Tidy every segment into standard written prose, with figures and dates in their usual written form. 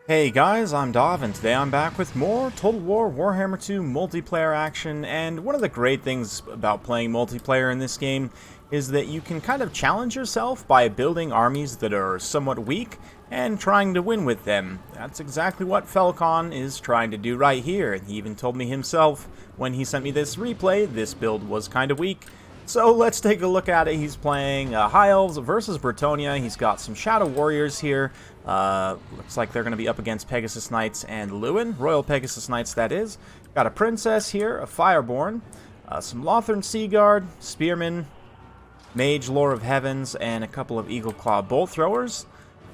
Hey guys, I'm Dov, and today I'm back with more Total War Warhammer 2 multiplayer action. And one of the great things about playing multiplayer in this game is that you can kind of challenge yourself by building armies that are somewhat weak and trying to win with them. That's exactly what Falcon is trying to do right here. He even told me himself when he sent me this replay, this build was kind of weak. So let's take a look at it. He's playing High Elves versus Bretonnia. He's got some Shadow Warriors here. Looks like they're going to be up against Pegasus Knights and Lewin. Royal Pegasus Knights, that is. Got a Princess here, a Fireborn, some Lothern Sea Guard, Spearmen, Mage Lore of Heavens, and a couple of Eagle Claw Bolt Throwers.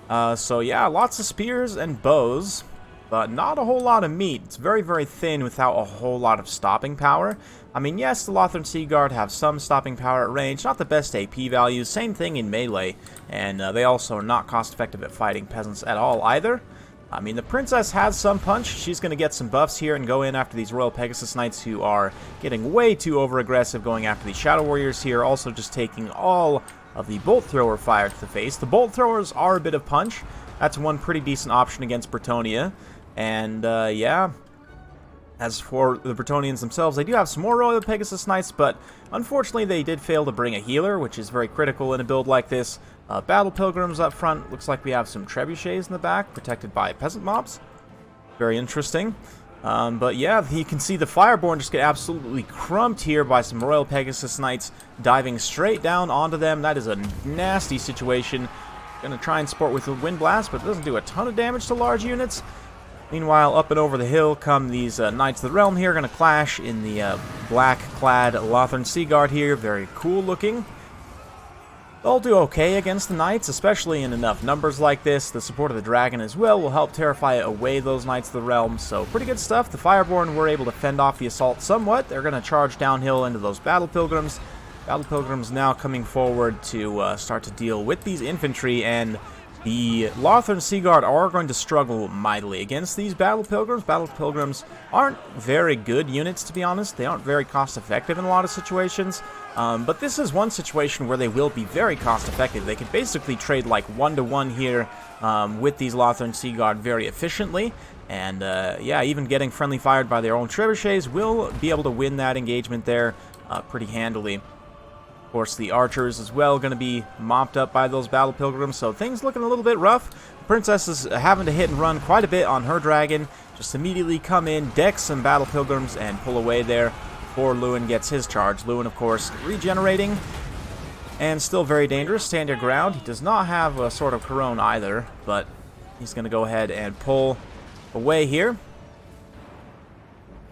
So yeah, lots of spears and bows, but not a whole lot of meat. It's very, very thin without a whole lot of stopping power. I mean, yes, the Lothern Sea Guard have some stopping power at range, not the best AP values, same thing in melee, and they also are not cost-effective at fighting peasants at all either. I mean, the Princess has some punch. She's going to get some buffs here and go in after these Royal Pegasus Knights who are getting way too over-aggressive, going after these Shadow Warriors here, also just taking all of the Bolt Thrower fire to the face. The Bolt Throwers are a bit of punch. That's one pretty decent option against Bretonnia. And, yeah, as for the Bretonnians themselves, they do have some more Royal Pegasus Knights, but unfortunately they did fail to bring a healer, which is very critical in a build like this. Battle Pilgrims up front. Looks like we have some Trebuchets in the back, protected by peasant mobs. Very interesting. But yeah, you can see the Fireborn just get absolutely crumped here by some Royal Pegasus Knights diving straight down onto them. That is a nasty situation. Gonna try and support with the Wind Blast, but it doesn't do a ton of damage to large units. Meanwhile, up and over the hill come these Knights of the Realm here, going to clash in the black-clad Lothern Sea Guard here. Very cool looking. They'll do okay against the Knights, especially in enough numbers like this. The support of the Dragon as well will help terrify away those Knights of the Realm, so pretty good stuff. The Fireborn were able to fend off the assault somewhat. They're going to charge downhill into those Battle Pilgrims. Battle Pilgrims now coming forward to start to deal with these Infantry, and the Lothern Sea Guard are going to struggle mightily against these Battle Pilgrims. Battle Pilgrims aren't very good units, to be honest. They aren't very cost-effective in a lot of situations. But this is one situation where they will be very cost-effective. They can basically trade like 1-to-1 here with these Lothern Sea Guard very efficiently. And yeah, even getting friendly fired by their own trebuchets will be able to win that engagement there pretty handily. Of course, the archers as well going to be mopped up by those Battle Pilgrims, so things looking a little bit rough. The Princess is having to hit and run quite a bit on her dragon. Just immediately come in, deck some Battle Pilgrims, and pull away there before Lewin gets his charge. Lewin, of course, regenerating, and still very dangerous. Stand your ground. He does not have a Sword of Corone either, but he's going to go ahead and pull away here.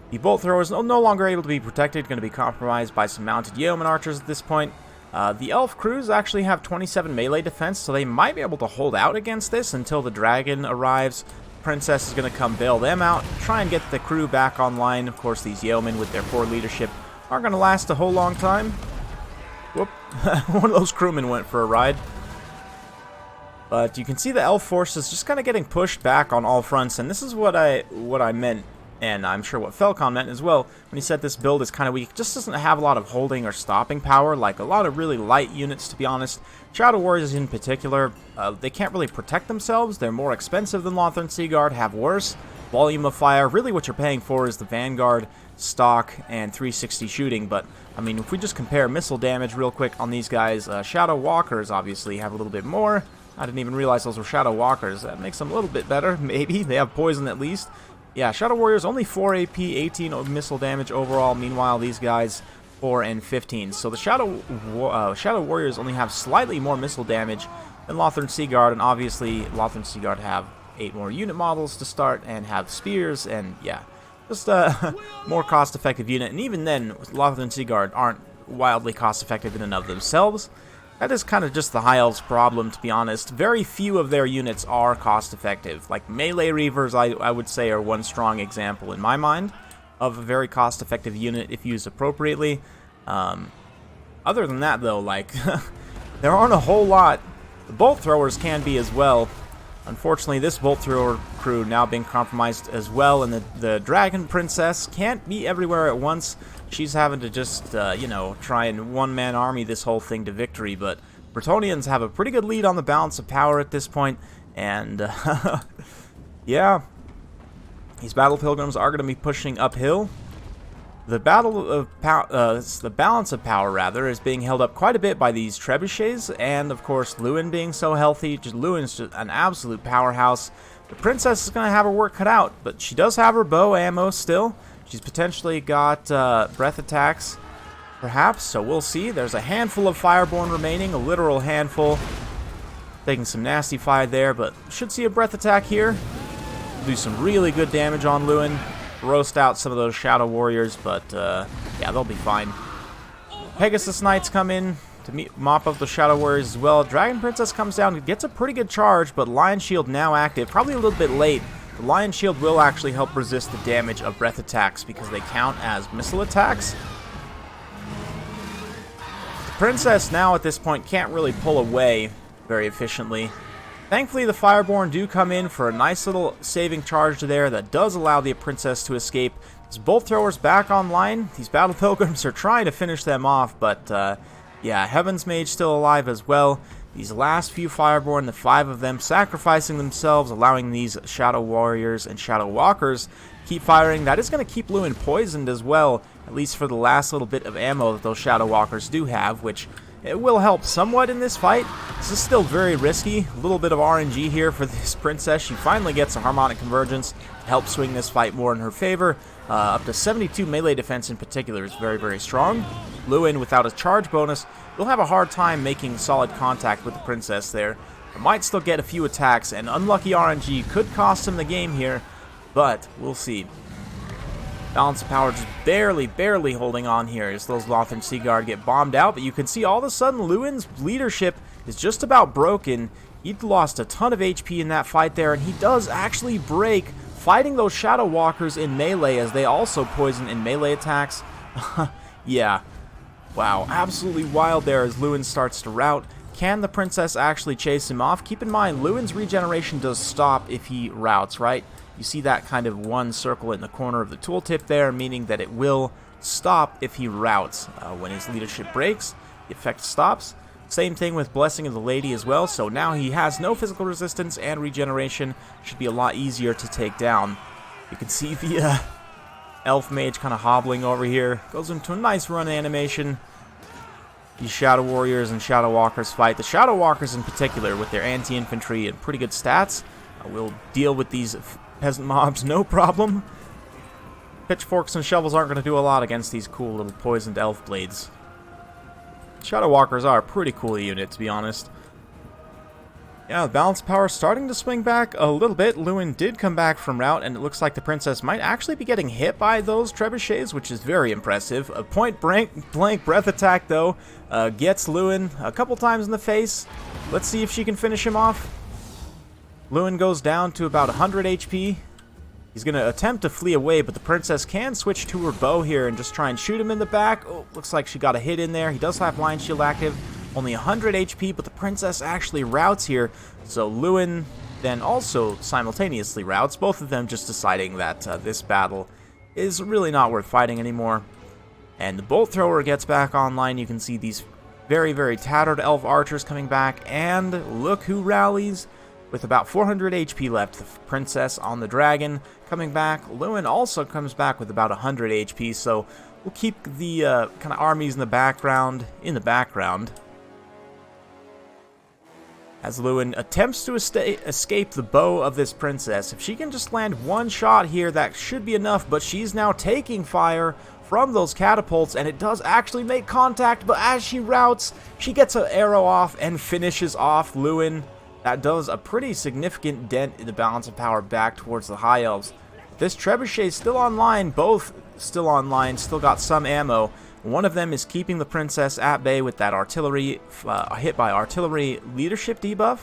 The Bolt Thrower is no longer able to be protected, going to be compromised by some mounted Yeoman Archers at this point. The Elf crews actually have 27 melee defense, so they might be able to hold out against this until the Dragon arrives. Princess is going to come bail them out, try and get the crew back online. Of course, these Yeomen with their poor leadership aren't going to last a whole long time. Whoop, one of those crewmen went for a ride. But you can see the Elf forces just kind of getting pushed back on all fronts, and this is what I meant. And I'm sure what Falcon meant as well when he said this build is kind of weak. It just doesn't have a lot of holding or stopping power, like a lot of really light units, to be honest. Shadow Warriors in particular, they can't really protect themselves. They're more expensive than Lothern Sea Guard, have worse volume of fire. Really what you're paying for is the Vanguard, stock, and 360 shooting. But, I mean, if we just compare missile damage real quick on these guys, Shadow Walkers obviously have a little bit more. I didn't even realize those were Shadow Walkers. That makes them a little bit better, maybe. They have poison at least. Yeah, Shadow Warriors only 4 AP, 18 missile damage overall. Meanwhile, these guys 4 and 15. So the Shadow Warriors only have slightly more missile damage than Lothern Sea Guard, and obviously Lothern Sea Guard have 8 more unit models to start and have spears, and yeah, just a more cost-effective unit. And even then, Lothern Sea Guard aren't wildly cost-effective in and of themselves. That is kind of just the High Elves' problem, to be honest. Very few of their units are cost-effective. Like, Melee Reavers, I would say, are one strong example in my mind of a very cost-effective unit if used appropriately. Other than that, though, like, there aren't a whole lot. The Bolt Throwers can be as well. Unfortunately, this Bolt Thrower crew now being compromised as well, and the Dragon Princess can't be everywhere at once. She's having to just, you know, try and one-man army this whole thing to victory, but Bretonnians have a pretty good lead on the balance of power at this point, and Yeah, these battle pilgrims are going to be pushing uphill. The the balance of power, rather, is being held up quite a bit by these trebuchets, and of course, Lewin being so healthy. Lewin's just an absolute powerhouse. The princess is going to have her work cut out, but she does have her bow ammo still. She's potentially got breath attacks, perhaps, so we'll see. There's a handful of Fireborn remaining, a literal handful. Taking some nasty fire there, but should see a breath attack here. Do some really good damage on Lewin. Roast out some of those Shadow Warriors, but yeah, they'll be fine. Pegasus Knights come in to mop up the Shadow Warriors as well. Dragon Princess comes down and gets a pretty good charge, but Lion Shield now active. Probably a little bit late. The Lion Shield will actually help resist the damage of breath attacks because they count as missile attacks. The Princess now at this point can't really pull away very efficiently. Thankfully, the Fireborn do come in for a nice little saving charge there that does allow the Princess to escape. As both throwers back online, these Battle Pilgrims are trying to finish them off, but yeah, Heaven's Mage still alive as well. These last few Fireborn, the 5 of them sacrificing themselves, allowing these Shadow Warriors and Shadow Walkers keep firing. That is going to keep Lewin poisoned as well, at least for the last little bit of ammo that those Shadow Walkers do have, which it will help somewhat in this fight. This is still very risky. A little bit of RNG here for this princess. She finally gets a Harmonic Convergence to help swing this fight more in her favor. Up to 72 melee defense in particular is very, very strong. Lewin, without a charge bonus, will have a hard time making solid contact with the princess there. Might still get a few attacks, and unlucky RNG could cost him the game here, but we'll see. Balance of power just barely holding on here as those Lothern Seaguard get bombed out, but you can see all of a sudden Lewin's leadership is just about broken. He'd lost a ton of HP in that fight there, and he does actually break fighting those Shadow Walkers in melee as they also poison in melee attacks. Yeah. Wow, absolutely wild there as Lewin starts to rout. Can the princess actually chase him off? Keep in mind, Lewin's regeneration does stop if he routs, right? You see that kind of one circle in the corner of the tooltip there, meaning that it will stop if he routs. When his leadership breaks, the effect stops. Same thing with Blessing of the Lady as well, so now he has no physical resistance and regeneration. Should be a lot easier to take down. You can see the Elf Mage kind of hobbling over here. Goes into a nice run animation. These Shadow Warriors and Shadow Walkers fight. The Shadow Walkers in particular, with their anti-infantry and pretty good stats, will deal with these peasant mobs no problem. Pitchforks and shovels aren't going to do a lot against these cool little poisoned elf blades. Shadow Walkers are a pretty cool unit, to be honest. Yeah, the balance power starting to swing back a little bit. Lewin did come back from rout, and it looks like the princess might actually be getting hit by those trebuchets, which is very impressive. A point-blank breath attack, though, gets Lewin a couple times in the face. Let's see if she can finish him off. Lewin goes down to about 100 HP. He's going to attempt to flee away, but the princess can switch to her bow here and just try and shoot him in the back. Oh, looks like she got a hit in there. He does have Lion Shield active. Only 100 HP, but the princess actually routs here. So Lewin then also simultaneously routs, both of them just deciding that this battle is really not worth fighting anymore. And the bolt thrower gets back online. You can see these very, very tattered elf archers coming back, and look who rallies. With about 400 HP left, the princess on the dragon coming back. Lewin also comes back with about 100 HP, so we'll keep the kind of armies in the background. As Lewin attempts to escape the bow of this princess. If she can just land one shot here, that should be enough, but she's now taking fire from those catapults, and it does actually make contact, but as she routs, she gets an arrow off and finishes off Lewin. That does a pretty significant dent in the balance of power back towards the High Elves. This trebuchet is still online, both still online, still got some ammo. One of them is keeping the princess at bay with that artillery, hit by artillery leadership debuff.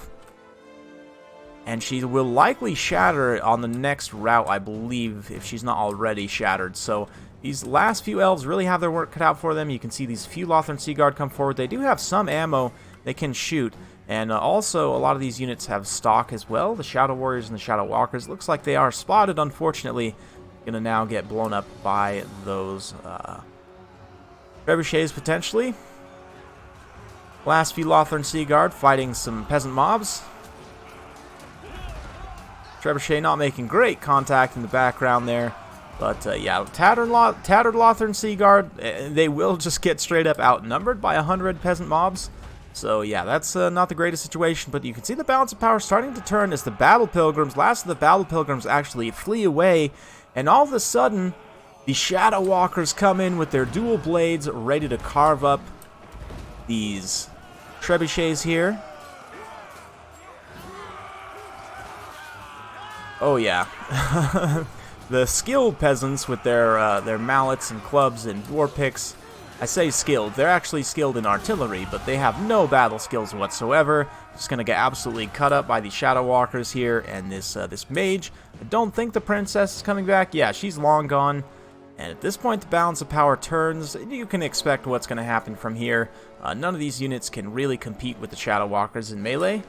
And she will likely shatter on the next route, I believe, if she's not already shattered. So these last few elves really have their work cut out for them. You can see these few Lothern Seaguard come forward. They do have some ammo they can shoot. And also, a lot of these units have stock as well. The Shadow Warriors and the Shadow Walkers. Looks like they are spotted, unfortunately. Going to now get blown up by those trebuchets, potentially. Last few Lothern Seaguard fighting some peasant mobs. Trebuchet not making great contact in the background there. But yeah, Tattered Lothern Sea Guard, they will just get straight up outnumbered by 100 peasant mobs. So yeah, that's not the greatest situation, but you can see the balance of power starting to turn as the Battle Pilgrims, last of the Battle Pilgrims actually flee away, and all of a sudden, the Shadow Walkers come in with their dual blades ready to carve up these trebuchets here. Oh yeah. The skilled peasants with their mallets and clubs and war picks, I say skilled, they're actually skilled in artillery, but they have no battle skills whatsoever. Just gonna get absolutely cut up by the Shadow Walkers here, and this mage. I don't think the princess is coming back. Yeah, she's long gone. And at this point, the balance of power turns. You can expect what's gonna happen from here. None of these units can really compete with the Shadow Walkers in melee.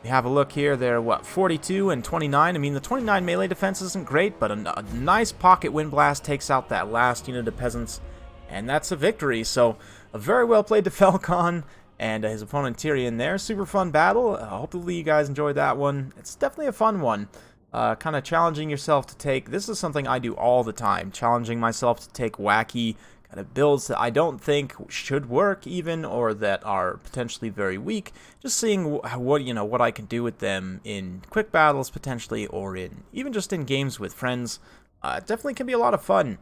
We have a look here, they're what, 42 and 29. I mean, the 29 melee defense isn't great, but a nice pocket wind blast takes out that last unit of peasants, and that's a victory. So a very well played to Falcon and his opponent Tyrion there. Super fun battle. Hopefully you guys enjoyed that one. It's definitely a fun one. Kind of challenging yourself to take, this is something I do all the time, challenging myself to take wacky kind of builds that I don't think should work even, or that are potentially very weak. Just seeing what I can do with them in quick battles potentially, or in even just in games with friends. It definitely can be a lot of fun.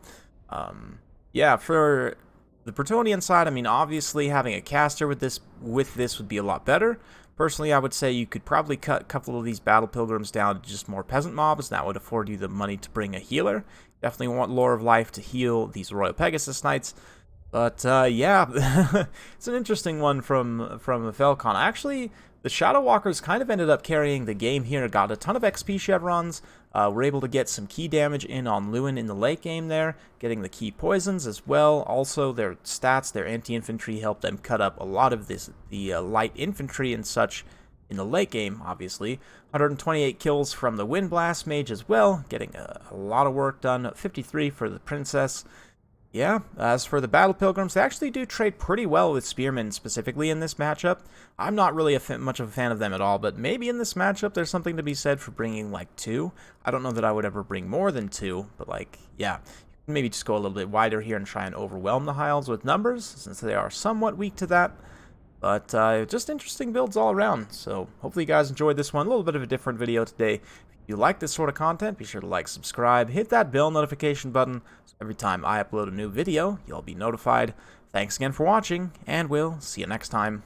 Yeah, for the Bretonnian side, I mean, obviously having a caster with this would be a lot better. Personally, I would say you could probably cut a couple of these Battle Pilgrims down to just more peasant mobs, and that would afford you the money to bring a healer. Definitely want Lore of Life to heal these Royal Pegasus Knights. But yeah, it's an interesting one from Falcon. Actually, the Shadow Walkers kind of ended up carrying the game here. Got a ton of XP chevrons. Were able to get some key damage in on Lewin in the late game there, getting the key poisons as well. Also, their stats, their anti-infantry helped them cut up a lot of the light infantry and such in the late game, obviously. 128 kills from the Wind Blast Mage as well, getting a lot of work done. 53 for the Princess. Yeah, as for the Battle Pilgrims, they actually do trade pretty well with Spearmen, specifically in this matchup. I'm not really much of a fan of them at all, but maybe in this matchup there's something to be said for bringing, like, 2. I don't know that I would ever bring more than 2, but, like, yeah. Maybe just go a little bit wider here and try and overwhelm the High Elves with numbers, since they are somewhat weak to that. But just interesting builds all around, so hopefully you guys enjoyed this one. A little bit of a different video today. If you like this sort of content, be sure to like, subscribe, hit that bell notification button, so every time I upload a new video, you'll be notified. Thanks again for watching, and we'll see you next time.